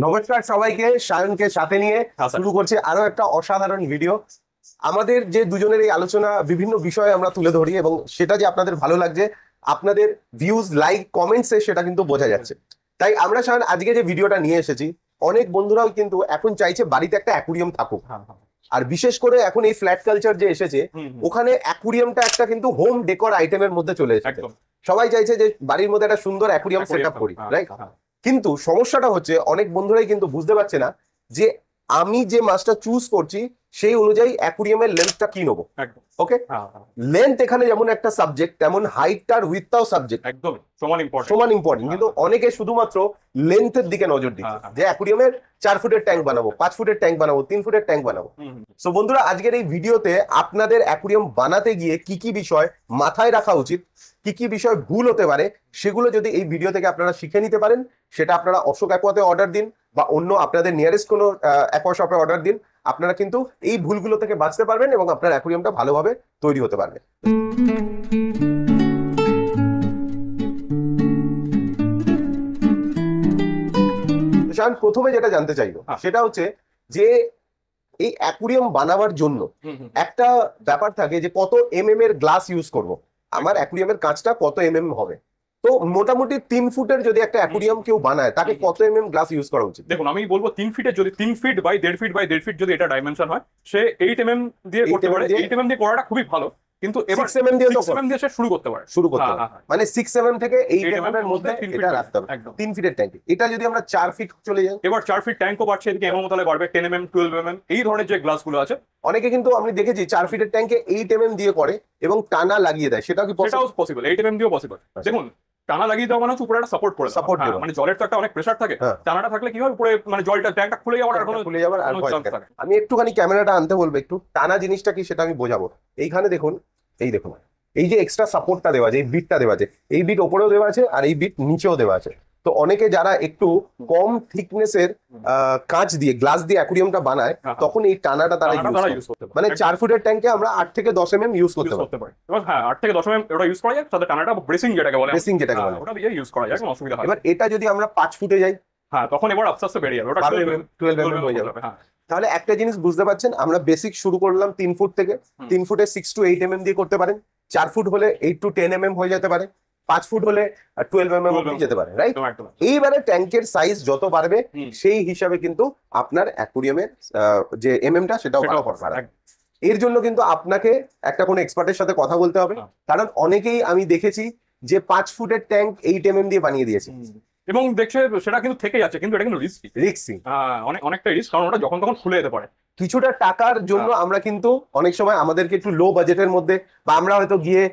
নমস্কার সবাইকে, সায়নকে সাথে নিয়ে হ্যাঁ স্যার। শুরু করছি আরো একটা অসাধারণ ভিডিও। আমাদের যে দুজনের এই আলোচনা বিভিন্ন বিষয়ে আমরা তুলে ধরি এবং সেটা যে আপনাদের ভালো লাগছে, আপনাদের ভিউজ, লাইক, কমেন্টসে সেটা কিন্তু বোঝা যাচ্ছে। তাই আমরা সায়ন আজকে যে ভিডিওটা নিয়ে এসেছি, অনেক বন্ধুরাও কিন্তু এখন চাইছে বাড়িতে একটা অ্যাকুরিয়াম থাকুক। হ্যাঁ হ্যাঁ। আর বিশেষ করে এখন এই ফ্ল্যাট কালচার যে এসেছে, হুম, হুম। ওখানে অ্যাকুরিয়ামটা একটা কিন্তু হোম ডেকোর আইটেমের মধ্যে চলে এসেছে। একদম। সবাই চাইছে যে বাড়ির মধ্যে একটা সুন্দর অ্যাকুরিয়াম সেট Aquarium আপ করি, হ্যাঁ, রাইট? হ্যাঁ। কিন্তু সমস্যাটা হচ্ছে অনেক বন্ধুরাই কিন্তু বুঝতে পারছে না যে আমি যে মাছটা চুজ করছি সেই অনুযায়ী অ্যাকুরিয়ামের লেন্থটা কি নেবো। একদম। ওকে, হ্যাঁ, হ্যাঁ। লেন্থ এখানে যেমন একটা সাবজেক্ট, তেমন হাইটটা আর উইথটাও সাবজেক্ট, একদমই সমান ইম্পর্টেন্ট। সমান ইম্পর্টেন্ট। কিন্তু অনেকে শুধুমাত্র লেন্থের দিকে নজর দিচ্ছে, হ্যাঁ, হ্যাঁ। যে অ্যাকুরিয়ামের 4 ফুটের ট্যাঙ্ক বানাবো, 5 ফুটের ট্যাঙ্ক বানাবো, 3 ফুটের ট্যাঙ্ক বানাবো। সো বন্ধুরা, আজকের এই ভিডিওতে আপনাদের অ্যাকুরিয়াম বানাতে গিয়ে কি কি বিষয় মাথায় রাখা উচিত, কি কি বিষয় ভুল হতে পারে, সেগুলো যদি এই ভিডিও থেকে আপনারা শিখে নিতে পারেন, সেটা আপনারা অশোক অ্যাকোয়াতে অর্ডার দিন বা অন্য আপনাদের নিয়ারেস্ট কোনো অ্যাকোয়া শপে অর্ডার দিন, আপনারা কিন্তু এই ভুলগুলো থেকে বাঁচতে পারবেন এবং আপনার অ্যাকুরিয়ামটা ভালোভাবে তৈরি হতে পারবে। শান, প্রথমে যেটা জানতে চাইবো সেটা হচ্ছে যে এই অ্যাকুরিয়াম বানাবার জন্য একটা ব্যাপার থাকে যে কত এর গ্লাস ইউজ করব, আমার অ্যাকুরিয়ামের কাঁচটা কত হবে। তো মোটামুটি 3 ফুটের যদি একটা অ্যাকুরিয়াম কেউ বানায়, তাকে কত গ্লাস ইউজ করা উচিত? দেখুন, আমি বলবো 3 ফিটের, যদি 3 feet by 1.5 feet by 1.5 feet যদি এটা ডাইমেনশন হয়, সে 8 mm দিয়ে 8 করতে পারে। দিয়ে? 8 mm দিয়ে করাটা খুবই ভালো, কিন্তু এবার 6 দিয়ে তো 6 mm দিয়ে সে শুরু করতে পারে। শুরু করতে হ্যাঁ, হবে। হ্যাঁ। মানে 6-7 থেকে 8 8 mm এর মধ্যে 3 এটা ফিট রাখতে হবে। একদম। 3 ফিটের ট্যাঙ্কি, এটা যদি আমরা 4 ফিট চলে যাই, এবার 4 ফিট ট্যাঙ্কও বাড়ছে, এদিকে এমএম তাহলে বাড়বে 10 mm 12 mm এই ধরনের যে গ্লাসগুলো আছে। অনেকে কিন্তু আমি দেখেছি 4 ফিটের ট্যাঙ্কে 8 দিয়ে করে এবং টানা লাগিয়ে দেয়, সেটাও কি সেটাও possible? পসিবল, 8 mm দিয়েও পসিবল। দেখুন, টানা লাগিয়ে দেওয়া মানে হচ্ছে উপরে একটা সাপোর্ট করে দেওয়া। Support হ্যাঁ, দেওয়া। মানে জলের তো একটা অনেক প্রেসার থাকে। হ্যাঁ। টানাটা থাকলে কি হয়, উপরে মানে জলটা ট্যাঙ্কটা খুলে যাওয়ার আর কোনো খুলে যাবার আর কোনো ভয় চান্স থাকে না। থাকে না। আমি একটুখানি ক্যামেরাটা আনতে বলবো, একটু টানা জিনিসটা কি সেটা আমি বোঝাবো। এইখানে দেখুন, এই দেখুন, এই যে এক্সট্রা সাপোর্টটা দেওয়া আছে, এই বিটটা দেওয়া আছে, এই বিট ওপরেও দেওয়া আছে আর এই বিট নিচেও দেওয়া আছে। তো অনেকে যারা একটু কম থিকনেসের কাঁচ দিয়ে, গ্লাস দিয়ে অ্যাকুরিয়ামটা বানায়, হ্যাঁ। তখন এই টানাটা তারা টানাটা ইউজ তারা করে। ইউজ করতে পারে। মানে 4 ফুটের ট্যাঙ্কে আমরা 8 থেকে 10 ইউজ করতে ইউজ পারি, করতে পারি। এবার হ্যাঁ, 8 থেকে 10 mm ওটা ইউজ করা যায়, সাথে টানাটা ব্রেসিং যেটাকে বলে। Bracing যেটাকে বলে। ওটা দিয়ে ইউজ করা যায়, কোনো অসুবিধা হয় না। এবার এটা যদি আমরা 5 ফুটে যাই, হ্যাঁ, তখন এবার আস্তে আস্তে বেরিয়ে যাবে, ওটা 12 হয়ে যাবে। হ্যাঁ। তাহলে একটা জিনিস বুঝতে পারছেন, আমরা বেসিক শুরু করলাম 3 ফুট থেকে। 3 ফুটে 6 to 8 দিয়ে করতে পারেন, 4 ফুট হলে 8 to 10 হয়ে যেতে পারে, 5 ফুট হলে 12 অব্দি যেতে পারে, রাইট? একদম একদম। এইবারে ট্যাঙ্কের সাইজ যত বাড়বে, সেই হিসাবে কিন্তু আপনার অ্যাকুরিয়ামের যে টা সেটাও সেটাও বাড়বে। পারবে। এর জন্য কিন্তু আপনাকে একটা কোনো এক্সপার্টের সাথে কথা বলতে হবে, হ্যাঁ। কারণ অনেকেই আমি দেখেছি যে 5 ফুটের ট্যাঙ্ক 8 দিয়ে বানিয়ে দিয়েছে। এবং দেখছে সেটা কিন্তু থেকে যাচ্ছে, কিন্তু এটা কিন্তু রিস্কি। রিস্কি, অনেকটা রিস্ক, কারণ ওটা যখন তখন খুলে যেতে পারে। কিছুটা টাকার জন্য আমরা কিন্তু অনেক সময় আমাদেরকে একটু লো বাজেটের মধ্যে, বা আমরা হয়তো গিয়ে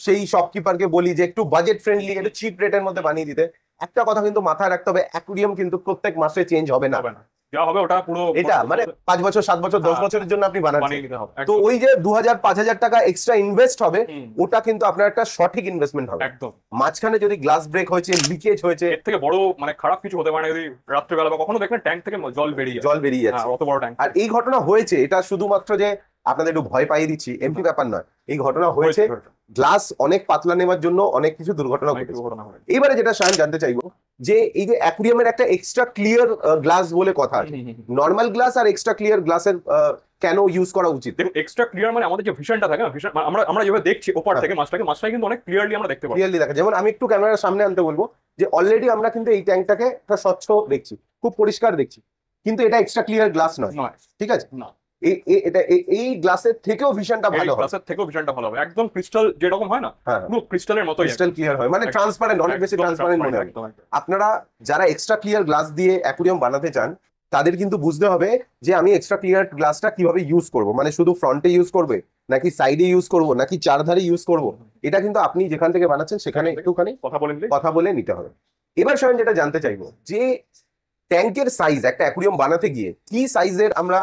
সেই শপকিপারকে বলি যে একটু বাজেট ফ্রেন্ডলি, একটু চিপ রেটের মধ্যে বানিয়ে দিতে। একটা কথা কিন্তু মাথায় রাখতে হবে, অ্যাকুরিয়াম কিন্তু প্রত্যেক মাসে চেঞ্জ হবে না। হবে না, যা হবে ওটা পুরো এটা মানে 5 বছর, 7 বছর, 10 বছরের জন্য আপনি বানাচ্ছেন। বানিয়ে নিতে হবে। তো একদম, ওই যে 2000-5000 টাকা এক্সট্রা ইনভেস্ট হবে, ওটা কিন্তু আপনার একটা সঠিক ইনভেস্টমেন্ট হবে। একদম। মাঝখানে যদি গ্লাস ব্রেক হয়েছে, লিকেজ হয়েছে, এর থেকে বড় মানে খারাপ কিছু হতে পারে না, যদি রাত্রেবেলা বা কখনো দেখবেন ট্যাঙ্ক থেকে জল বেরিয়ে যায়। জল বেরিয়ে যাচ্ছে। অত বড় ট্যাঙ্ক। আর এই ঘটনা হয়েছে, এটা শুধুমাত্র যে আপনাদের একটু ভয় পাইয়ে দিচ্ছি এমনি ব্যাপার নয়, এই ঘটনা হয়েছে। গ্লাস অনেক পাতলা নেওয়ার জন্য অনেক কিছু দুর্ঘটনা ঘটেছে। এবারে যেটা শায়ন জানতে চাইবো, যে এই যে অ্যাকুরিয়ামের একটা এক্সট্রা ক্লিয়ার গ্লাস বলে কথা আছে, নর্মাল গ্লাস আর এক্সট্রা ক্লিয়ার গ্লাসের কেন ইউজ করা উচিত? দেখুন, এক্সট্রা ক্লিয়ার মানে আমাদের যে ভিশনটা থাকে না, ভিশন আমরা যেভাবে দেখছি ওপার থেকে মাছটাকে কিন্তু অনেক ক্লিয়ারলি আমরা দেখতে পাই। ক্লিয়ারলি দেখা, যেমন আমি একটু ক্যামেরার সামনে আনতে বলবো, যে অলরেডি আমরা কিন্তু এই ট্যাঙ্কটাকে একটা স্বচ্ছ দেখছি, খুব পরিষ্কার দেখছি, কিন্তু এটা এক্সট্রা ক্লিয়ার গ্লাস নয়, ঠিক আছে? না, এটা এই গ্লাসের থেকেও ভিশনটা ভালো হয়, গ্লাসের থেকেও ভিশনটা ভালো হবে। একদম ক্রিস্টাল যেরকম হয় না, পুরো ক্রিস্টালের মতো ক্রিস্টাল ক্লিয়ার হয়, মানে ট্রান্সপারেন্ট, অনেক বেশি ট্রান্সপারেন্ট মনে হয়। আপনারা যারা এক্সট্রা ক্লিয়ার গ্লাস দিয়ে অ্যাকুরিয়াম বানাতে চান, তাদের কিন্তু বুঝতে হবে যে আমি এক্সট্রা ক্লিয়ার গ্লাসটা কিভাবে ইউজ করব, মানে শুধু ফ্রন্টে ইউজ করবে নাকি সাইডে ইউজ করব নাকি চারধারে ইউজ করব, এটা কিন্তু আপনি যেখান থেকে বানাচ্ছেন সেখানে একটুখানি কথা বলে নিতে হবে। এবার শায়ন যেটা জানতে চাইবো, যে ট্যাঙ্কের সাইজ, একটা অ্যাকুরিয়াম বানাতে গিয়ে কি সাইজের আমরা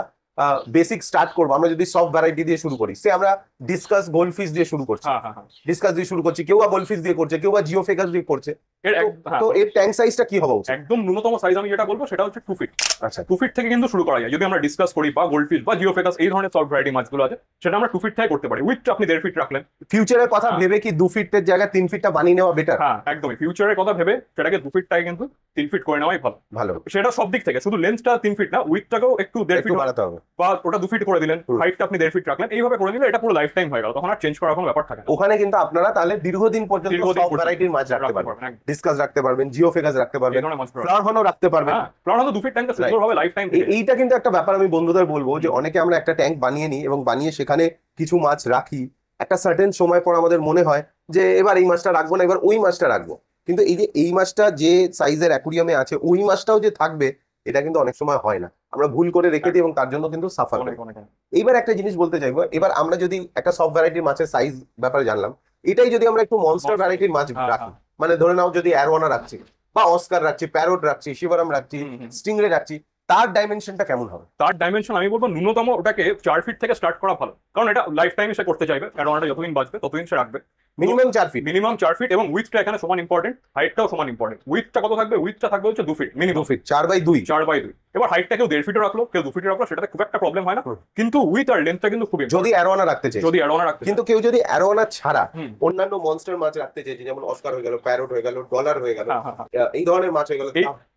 বেসিক স্টার্ট করবো, আমরা যদি সফট ভ্যারাইটি দিয়ে শুরু করি, সে আমরা ডিসকাস গোল্ড ফিশ দিয়ে শুরু করছি, হ্যাঁ হ্যাঁ হ্যাঁ ডিসকাস দিয়ে শুরু করছি, কেউ বা গোল্ড ফিশ দিয়ে করছে, কেউ বা জিও ফেকাস দিয়ে করছে। হ্যাঁ, তো এর ট্যাঙ্ক সাইজটা কি হওয়া উচিত? একদম ন্যূনতম সাইজ আমি যেটা বলবো সেটা হচ্ছে 2 ফিট। আচ্ছা, 2 ফিট থেকে কিন্তু শুরু করা যায় যদি আমরা ডিসকাস করি, বা গোল্ড ফিশ বা জিও ফেকাস এই ধরনের সফট ভ্যারাইটি মাছগুলো আছে সেটা আমরা 2 ফিট থেকে করতে পারি। উইথটা আপনি 1.5 ফিট রাখলেন। ফিউচারের কথা হ্যাঁ। ভেবে কি 2 ফিটের জায়গায় 3 ফিটটা বানিয়ে নেওয়া বেটার? হ্যাঁ একদমই, ফিউচারের কথা ভেবে সেটাকে 2 ফিটটাকে কিন্তু 3 ফিট করে নেওয়াই ভালো। ভালো, সেটা সব দিক থেকে, শুধু লেন্সটা 3 ফিট না, উইথটাকেও একটু 1.5 একটু ফিট বাড়াতে হবে। বা ওটা 2 ফিট করে দিলেন, হাইটটা আপনি 1.5 ফিট রাখলেন, এইভাবে করে নিলে এটা পুরো লাইফ টাইম হয়ে গেল, তখন আর চেঞ্জ করার কোনো ব্যাপার থাকে না। ওখানে কিন্তু আপনারা তাহলে দীর্ঘদিন পর্যন্ত দীর্ঘদিন সব পর্যন্ত ভ্যারাইটির মাছ রাখতে রাখতে পারবেন, পারবেন, একদম। ডিসকাস রাখতে পারবেন, জিও ফেকাস রাখতে এই পারবেন, ধরনের মাছ পাবেন। ফ্লাওয়ার হনও রাখতে পারবেন। হ্যাঁ, প্রাণত 2 ফিট ট্যাঙ্কটা সুন্দরভাবে লাইফ টাইম এইটা কিন্তু একটা ব্যাপার আমি বন্ধুদের বলবো, যে অনেকে আমরা একটা ট্যাঙ্ক বানিয়ে নিই এবং বানিয়ে সেখানে কিছু মাছ রাখি, একটা সার্টেন সময় পর আমাদের মনে হয় যে এবার এই মাছটা রাখবো না, এবার ওই মাছটা রাখবো, কিন্তু এই যে এই মাছটা যে সাইজের অ্যাকুরিয়ামে আছে ওই মাছটাও যে থাকবে এটা কিন্তু অনেক সময় হয় না, আমরা ভুল করে রেখে দিই এবং তার জন্য কিন্তু সাফার করি। অনেক অনেক। এইবার একটা জিনিস বলতে চাইবো, এবার আমরা যদি একটা সব ভ্যারাইটির মাছের সাইজ ব্যাপারে জানলাম, এটাই যদি আমরা একটু মনস্টার ভ্যারাইটির মাছ হ্যাঁ, রাখি, মানে ধরে নাও যদি অ্যারোয়ানা রাখছি বা অস্কার রাখছি, প্যারোট রাখছি, শিবরাম রাখছি, স্টিংরে রাখছি, তার ডাইমেনশনটা কেমন হবে? তার ডাইমেনশন আমি বলবো ন্যূনতম ওটাকে 4 ফিট থেকে স্টার্ট করা ভালো, কারণ এটা লাইফ টাইম সে করতে চাইবে, অ্যারোনাটা যতদিন বাঁচবে ততদিন সে রাখবে। Minimum 4 fit. মিনিমাম 4 ফিট, এবং উইথটা এখানে সমান ইম্পর্টেন্ট, হাইটটাও সমান ইম্পর্টেন্ট। উইথটা কত থাকবে? উইথটা থাকবে হচ্ছে 2 ফিট 2 মিনিমাম। ফিট, 4/2। 4/2। এবার হাইটটা কেউ 1.5 ফিটে রাখলো, কেউ 2 ফিটে রাখলো, সেটাতে খুব একটা প্রবলেম হয় না, কিন্তু উইথ আর লেন্থটা কিন্তু খুবই যদি অ্যারোয়ানা রাখতে চাই, যদি অ্যারোনা রাখতে কিন্তু কেউ যদি অ্যারোয়ানা ছাড়া হুম। অন্যান্য মনস্টার মাছ রাখতে চাইছে, যেমন অস্কার হয়ে গেল, প্যারোট হয়ে গেল, ডলার হয়ে গেল, হ্যাঁ, হ্যাঁ, হ্যাঁ। এই ধরনের মাছ হয়ে গেল,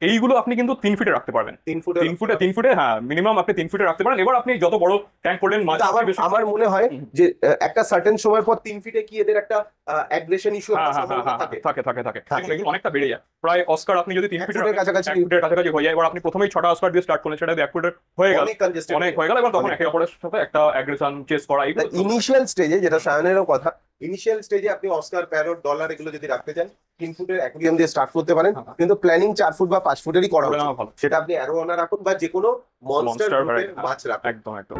এইগুলো আপনি কিন্তু 3 ফিটে রাখতে পারবেন। 3 ফুটে 3 ফুটে হ্যাঁ, মিনিমাম আপনি 3 ফিটে রাখতে পারেন। এবার আপনি যত বড় ট্যাঙ্ক করলেন মাছ আমার বেশি- আমার মনে হয় যে একটা সার্টেন সময় পর 3 ফিটে কি এদের একটা অ্যাগ্রেশন ইস্যু হ্যাঁ, হ্যাঁ, হ্যাঁ, হ্যাঁ, থাকে। থাকে থাকে থাকে থাকে। এবং এগুলো অনেকটা বেড়ে যায়। প্রায় অস্কার আপনি যদি 3 এক ফিটের ফুটের কাছাকাছি। 1 ফুটের কাছাকাছি হয়ে যায়, এবার আপনি প্রথমেই 6টা অস্কার দিয়ে স্টার্ট করলেন, সেটা 1 ফুটের হয়ে গেল, অনেক congested অনেক হয়ে গেল, এবার তখন অনেক। একে অপরের সাথে একটা অ্যাগ্রেশন চেস করা এইগুলো ইনিশিয়াল স্টেজে, যেটা সায়নেরও কথা, ইনিশিয়াল স্টেজে আপনি অস্কার, প্যারোট, ডলার এগুলো যদি রাখতে চান 3 ফুটের অ্যাকুরিয়াম দিয়ে স্টার্ট করতে পারেন, হ্যাঁ। কিন্তু প্ল্যানিং 4 ফুট বা 5 ফুটেরই করা করে উচিত। নেওয়া ভালো। সেটা আপনি অ্যারোয়ানা রাখুন বা যে কোনো মনস্টার Monster গ্রুপের variety, মাছ রাখুন। একদম একদম।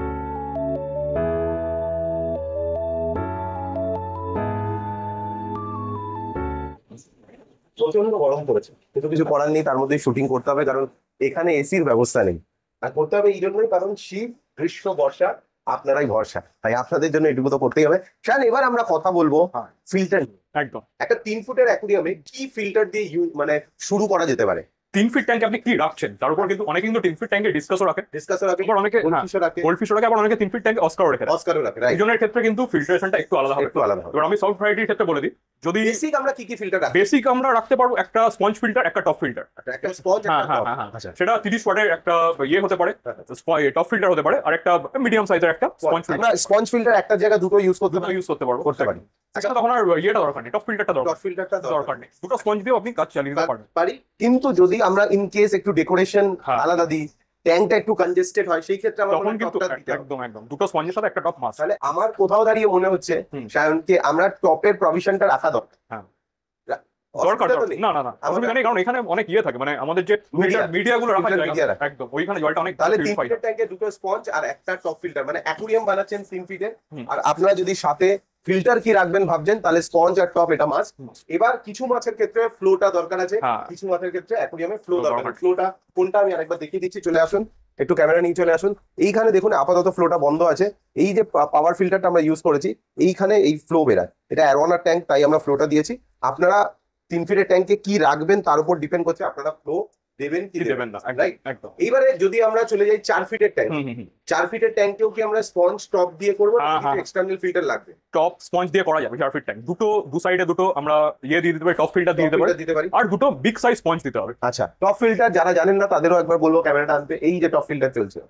প্রচন্ড গরম পড়েছে, কিন্তু কিছু করার নেই, তার মধ্যে শুটিং করতে হবে, কারণ এখানে এসির ব্যবস্থা নেই। আর করতে হবে এই জন্যই, কারণ শীত, গ্রীষ্ম, বর্ষা আপনারাই ভরসা, তাই আপনাদের জন্য এটুকু তো করতেই হবে। শান, এবার আমরা কথা বলবো হ্যাঁ। ফিল্টার। একদম। একটা 3 ফুটের অ্যাকুরিয়ামে কি ফিল্টার দিয়ে মানে শুরু করা যেতে পারে? 3 ফিট ট্যাঙ্কে আপনি কি রাখছেন তার উপর কিন্তু অনেকে কিন্তু 3 ফিট ট্যাঙ্কে ডিসকাসও রাখে, ডিসকাসও রাখে, আবার অনেকে গোল্ডফিশও রাখে, গোল্ড ফিশও রাখে, আবার অনেকে 3 ফিট ট্যাঙ্কে অস্কারও রেখে দেয়। অস্কারও রাখে, এই রাইট? জনের ক্ষেত্রে কিন্তু ফিল্টারেশনটা একটু আলাদা হবে। একটু আলাদা হবে। এবার আমি সফট ভ্যারাইটির ক্ষেত্রে বলে দিই, যদি বেসিক আমরা কি কি ফিল্টার রাখি? বেসিক আমরা রাখতে পারবো একটা স্পঞ্জ ফিল্টার, একটা টপ ফিল্টার। একটা স্পঞ্জ, হ্যাঁ একটা হ্যাঁ top। হ্যাঁ, আচ্ছা, সেটা 30 ওয়াটের একটা ইয়ে হতে পারে, টপ ফিল্টার হতে পারে, আর একটা মিডিয়াম সাইজের একটা স্পঞ্জ আমরা ফিল্টার স্পঞ্জ ফিল্টার একটা জায়গা দুটো ইউজ করতে পারি। ইউজ করতে পারবো। করতে পারি। আচ্ছা, তখন আর ইয়েটা দরকার নেই, টপ ফিল্টারটা টপ দরকার ফিল্টারটা দরকার নেই, দুটো স্পঞ্জ দিয়েও আপনি কাজ চালিয়ে দিতে পারবেন। পারি, কিন্তু যদি আমরা ইন কেস একটু ডেকোরেশন হ্যাঁ। আলাদা দিই, ট্যাঙ্কটা একটু কনজেস্টেড হয়, সেই ক্ষেত্রে আমার তখন মনে হয় কিন্তু টপটা দিতে হবে। একদম একদম দুটো স্পঞ্জের সাথে একটা টপ মাছ। তাহলে আমার কোথাও দাঁড়িয়ে মনে হচ্ছে হুম। সায়নকে আমরা টপের প্রভিশনটা রাখা দরকার। হ্যাঁ। অসুবিধা দরকার তো নেই। না না না, অসুবিধা নেই, কারণ এখানে অনেক ইয়ে থাকে, মানে আমাদের যে Media. মিডিয়া গুলো রাখার Filter media জায়গা, রাখা। একদম ওইখানে জলটা অনেক তাহলে 3 purify হয়। ফিটের ট্যাঙ্কে দুটো স্পঞ্জ আর একটা টপ ফিল্টার, মানে অ্যাকুরিয়াম বানাচ্ছেন 3 ফিটের, হুম। আর আপনারা যদি সাথে ফিল্টার কি রাখবেন ভাবছেন, তাহলে স্পঞ্জ আর টপ এটা মাস্ট। হুম। এবার কিছু মাছের ক্ষেত্রে ফ্লোটা দরকার আছে, হ্যাঁ। কিছু মাছের ক্ষেত্রে অ্যাকুরিয়ামে ফ্লো Flow দরকার দরকার। আছে। ফ্লোটা কোনটা আমি আরেকবার দেখিয়ে দিচ্ছি, চলে আসুন, একটু ক্যামেরা নিয়ে চলে আসুন। এইখানে দেখুন আপাতত ফ্লোটা বন্ধ আছে, এই যে পাওয়ার ফিল্টারটা আমরা ইউজ করেছি, এইখানে এই ফ্লো বেরায়, এটা অ্যারোয়ানার ট্যাঙ্ক, তাই আমরা ফ্লোটা দিয়েছি। আপনারা 3 ফিটের ট্যাঙ্কে কি রাখবেন তার উপর ডিপেন্ড করছে আপনারা ফ্লো দেবেন কি কি দেবেন দেবেন না, না, একদম রাইট? একদম। এইবারে যদি আমরা চলে যাই 4 ফিটের ট্যাঙ্ক, হুম হুম হুম। 4 ফিটের ট্যাঙ্কেও কি আমরা স্পঞ্জ টপ দিয়ে করবো, হ্যাঁ, হ্যাঁ। এক্সটার্নাল ফিল্টার লাগবে? টপ স্পঞ্জ দিয়ে করা যাবে 4 ফিট ট্যাঙ্ক, দুটো দু সাইডে দুটো আমরা ইয়ে দিয়ে দিতে পারি, টপ ফিল্টার দিয়ে দিতে পারি, Filter দিতে পারি। আর দুটো বিগ সাইজ স্পঞ্জ দিতে হবে। আচ্ছা, টপ ফিল্টার যারা জানেন না তাদেরও একবার বলবো ক্যামেরাটা আনতে। এই যে টপ ফিল্টার চলছে,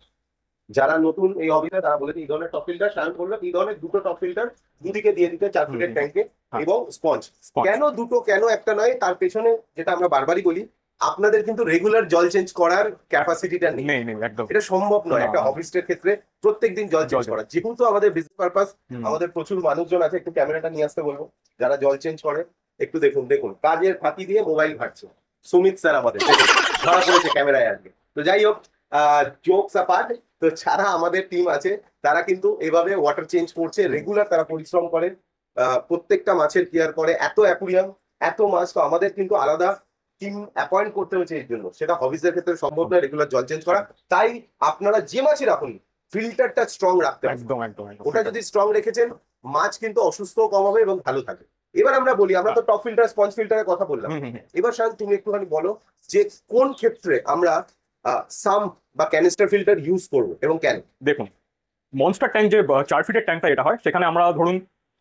যারা নতুন এই হবিতে তারা বলে এই ধরনের টপ ফিল্টার, সায়ন বললো এই ধরনের দুটো টপ ফিল্টার দুদিকে দিয়ে দিতে 4 ফিটের হুম। ট্যাঙ্কে, হ্যাঁ। এবং স্পঞ্জ। Sponge। কেন দুটো, কেন একটা নয়, তার পেছনে যেটা আমরা বারবারই বলি, আপনাদের কিন্তু রেগুলার জল চেঞ্জ করার ক্যাপাসিটিটা নেই, নেই নেই একদম। এটা সম্ভব নয়। না, একটা না। অফিসের ক্ষেত্রে প্রত্যেকদিন জল চেঞ্জ জল করা, যেহেতু আমাদের বিজনেস পারপাস, হুম। আমাদের প্রচুর মানুষজন আছে, একটু ক্যামেরাটা নিয়ে আসতে বলবো যারা জল চেঞ্জ করে। একটু দেখুন, দেখুন কাজের ফাঁকি দিয়ে মোবাইল ঘাটছে সুমিত স্যার আমাদের, দেখুন, ধরা পড়েছে ক্যামেরায় আজকে। তো যাই হোক, জোকস অ্যাপার্ট, তো যারা আমাদের টিম আছে তারা কিন্তু এভাবে ওয়াটার চেঞ্জ করছে রেগুলার, তারা পরিশ্রম করে, প্রত্যেকটা মাছের কেয়ার করে। এত অ্যাকুরিয়াম, এত মাছ, তো আমাদের কিন্তু আলাদা টিম অ্যাপয়েন্ট করতে হয়েছে এর জন্য, সেটা হবিসের ক্ষেত্রে সম্ভব নয় রেগুলার জল চেঞ্জ করা। তাই আপনারা যে মাছই রাখুন, ফিল্টারটা স্ট্রং রাখতে হবে। একদম একদম একদম ওটা যদি স্ট্রং রেখেছেন, মাছ কিন্তু অসুস্থ কম হবে এবং ভালো থাকে। এবার আমরা বলি, আমরা তো টপ ফিল্টার স্পঞ্জ ফিল্টারের কথা বললাম, এবার শায়ন তুমি একটুখানি বলো যে কোন ক্ষেত্রে আমরা সাম্প বা ক্যানিস্টার ফিল্টার ইউজ করব এবং কেন। দেখুন, মনস্টার ট্যাঙ্ক যে 4 ফিটের ট্যাঙ্কটা এটা হয়, সেখানে আমরা ধরুন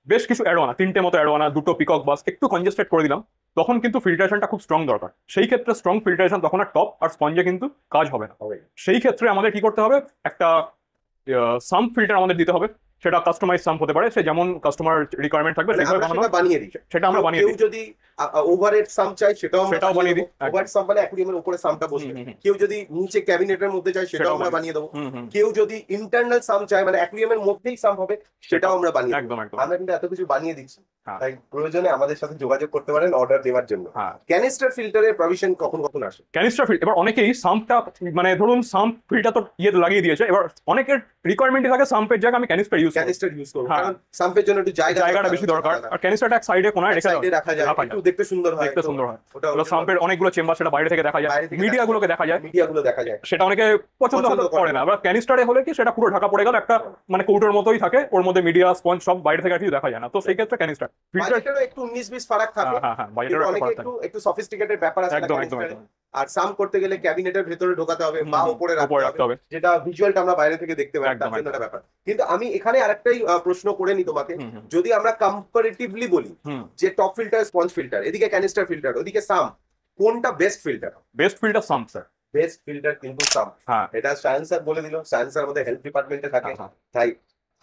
বেশ কিছু অ্যারোয়ানা, 3টে মতো অ্যারোয়ানা, 2টো পিকক বাস একটু কনজেস্টেড করে দিলাম, তখন কিন্তু ফিল্টারেশনটা খুব স্ট্রং দরকার। সেই ক্ষেত্রে স্ট্রং ফিল্টারেশন তখন আর টপ আর স্পঞ্জে কিন্তু কাজ হবে না। সেই ক্ষেত্রে আমাদের কি করতে হবে, একটা সাম্প ফিল্টার আমাদের দিতে হবে। সেটা কাস্টমাইজ সাম্প হতে পারে, সে যেমন কাস্টমার রিকোয়ারমেন্ট থাকবে মানে সেইভাবে আমরা বানানো, সেটা বানিয়ে দিই। সেটা আমরা বানিয়ে কেউ দিই। যদি ওভারহেড সাম্প চাই সেটাও সেটাও বানিয়ে দিই। ওভারহেড সাম্প মানে অ্যাকুয়ারিয়ামের উপরে সাম্পটা বসবে। কেউ যদি নিচে ক্যাবিনেটের মধ্যে চাই সেটাও আমরা বানিয়ে দেবো। কেউ যদি ইন্টারনাল সাম্প চায়, মানে অ্যাকুয়ারিয়ামের মধ্যেই সাম্প হবে, সেটাও আমরা বানিয়ে দেবো। একদম একদম। আমরা কিন্তু এত কিছু বানিয়ে দিচ্ছি, হ্যাঁ। তাই প্রয়োজনে আমাদের সাথে যোগাযোগ করতে পারেন অর্ডার দেওয়ার জন্য। হ্যাঁ, ক্যানিস্টার ফিল্টারের প্রভিশন কখন কখন আসে? ক্যানিস্টার ফিল্টার, এবার অনেকেই সাম্পটা, মানে ধরুন সাম্প ফিল্টার তো লাগিয়ে দিয়েছে, এবার অনেকের রিকোয়ারমেন্ট থাকে সাম্পের জায়গায় আমি ক্যানিস্টার ইউজ করি। ক্যানিস্টার ইউজ করবো, হ্যাঁ। কারণ সাম্পের জন্য একটু জায়গাটা বেশি দরকার, আর ক্যানিস্টারটা এক সাইডে কোনায় রেখে সাইডে রাখা যায়, একটু দেখতে সুন্দর হয়, দেখতে সুন্দর হয়। ওটা ওগুলো সাম্পের অনেকগুলো চেম্বার, সেটা বাইরে থেকে দেখা যায়, বাইরে থেকে মিডিয়াগুলোকে দেখা যায়, মিডিয়াগুলো দেখা যায়, সেটা অনেকে পছন্দ পছন্দ করে না। আবার ক্যানিস্টারে হলে কি সেটা পুরো ঢাকা পড়ে গেল, একটা মানে কৌটোর মতোই থাকে, ওর মধ্যে মিডিয়া স্পঞ্জ সব বাইরে থেকে আর কিছু দেখা যায় না। তো সেই ক্ষেত্রে ক্যানিস্টার ফিল্টার, বাজেটেরও একটু 19-20 ফারাক থাকে, হ্যাঁ হ্যাঁ, কিন্তু বাইরের অনেকে একটু সফিস্টিকেটেড ব্যাপার আছে একদম একদম ক্যানিস্টারে। একদম। আর সাম করতে গেলে ক্যাবিনেটের ভেতরে ঢোকাতে হবে বা উপরে উপরে রাখতে রাখতে হবে, হবে। যেটা ভিজুয়ালটা আমরা বাইরে থেকে দেখতে পাই, একদম, তার জন্য একদম। একটা ব্যাপার। কিন্তু আমি এখানে আরেকটাই প্রশ্ন করে নি তোমাকে, যদি আমরা কম্পারেটিভলি বলি যে টপ ফিল্টার স্পঞ্জ ফিল্টার, এদিকে ক্যানিস্টার ফিল্টার, ওদিকে সাম, কোনটা best filter? Best filter sump sir. Best filter কিন্তু সাম। হ্যাঁ, এটা সায়েন্স স্যার বলে দিল, সায়েন্স স্যার আমাদের হেলথ ডিপার্টমেন্টে থাকে, তাই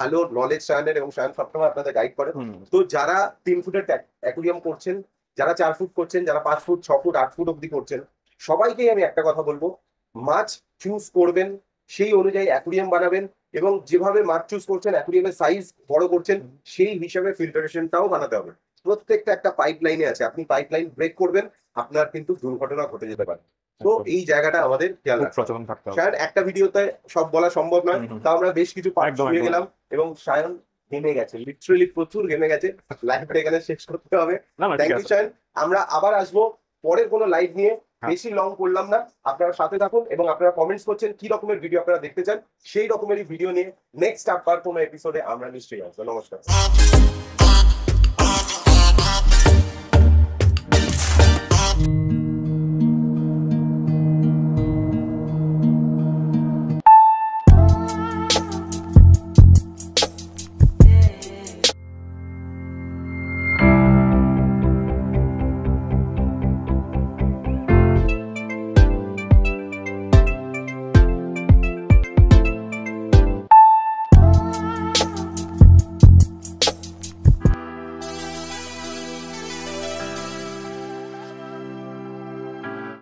ভালো নলেজ সায়েন্সের, এবং সায়েন্স সবসময় আপনাদের গাইড করে। তো যারা 3 ফুটের অ্যাকুয়ারিয়াম করছেন, যারা 4 ফুট করছেন, যারা 5 ফুট, 6 ফুট, 8 ফুট অব্দি করছেন, সবাইকেই আমি একটা কথা বলবো, মাছ চুজ করবেন, সেই অনুযায়ী অ্যাকুয়ারিয়াম বানাবেন, এবং যেভাবে মাছ চুজ করছেন, অ্যাকুয়ারিয়ামের সাইজ বড় করছেন, সেই হিসাবে ফিল্টারেশনটাও বানাতে হবে। প্রত্যেকটা একটা পাইপ লাইনে আছে, আপনি পাইপ লাইন ব্রেক করবেন, আপনার কিন্তু দুর্ঘটনা ঘটে যেতে পারে। তো এই জায়গাটা আমাদের খেয়াল রাখতে হবে। সচেতন থাকতে হবে। সায়ন, একটা ভিডিওতে সব বলা সম্ভব নয়, তা আমরা বেশ কিছু পার্ট একদম, ছুঁয়ে একদম। গেলাম, এবং সায়ন ঘেমে গেছে, লিটারালি প্রচুর ঘেমে গেছে। লাইভটা এখানে শেষ করতে হবে। না না, ঠিক থ্যাংক ইউ আছে। সায়ন, আমরা আবার আসবো পরের কোনো লাইভ নিয়ে। হ্যাঁ। বেশি লং করলাম না, আপনারা সাথে থাকুন, এবং আপনারা কমেন্টস করছেন কি রকমের ভিডিও আপনারা দেখতে চান, সেই রকমেরই ভিডিও নিয়ে নেক্সট আবার কোনো এপিসোডে আমরা নিশ্চয়ই আসবো। নমস্কার।